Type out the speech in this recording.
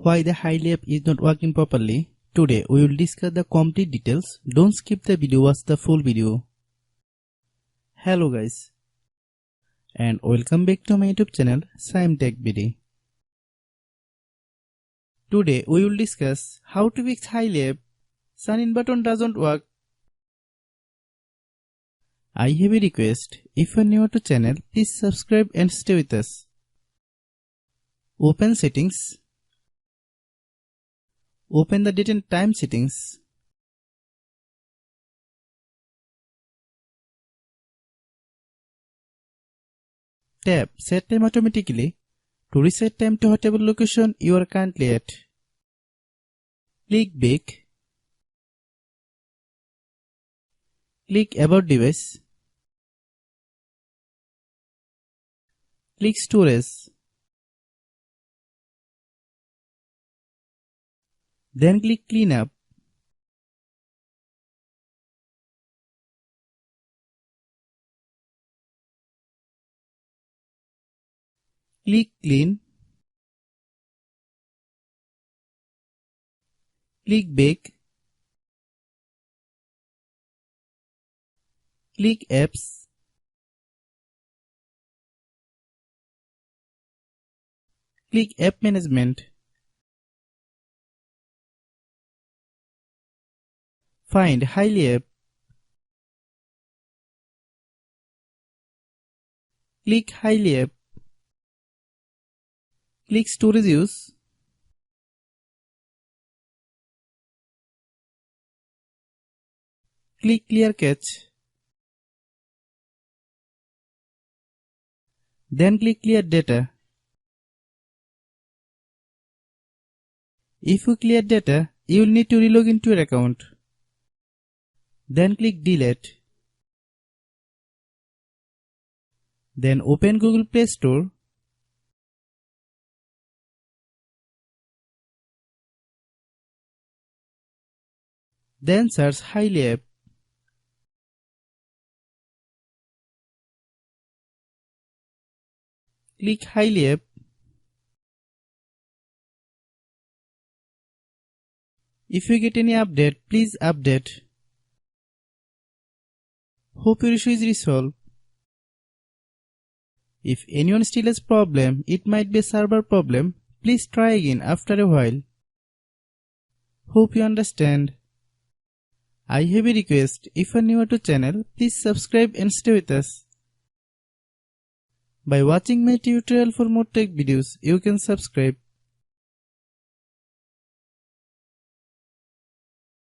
Why the Hily app is not working properly? Today we will discuss the complete details. Don't skip the video, watch the full video. Hello guys, and welcome back to my YouTube channel Shaem Tech BD. Today we will discuss how to fix Hily app. Sign in button doesn't work. I have a request. If you are new to channel, please subscribe and stay with us. Open settings. Open the date and time settings. Tap Set Time automatically to reset time to whatever location you are currently at. Click Back. Click About Device. Click Storage. Then click Cleanup. Click Clean. Click Back. Click Apps. Click App Management. Find Hily app. Click Hily app. Click Storage Use. Click Clear Cache. Then click Clear Data. If you clear data, you will need to relog into your account. Then click Delete. Then open Google Play Store. Then search Hily app. Click Hily app. If you get any update, please update. Hope your issue is resolved. If anyone still has problem, it might be a server problem. Please try again after a while. Hope you understand. I have a request. If you are new to channel, please subscribe and stay with us. By watching my tutorial for more tech videos, you can subscribe.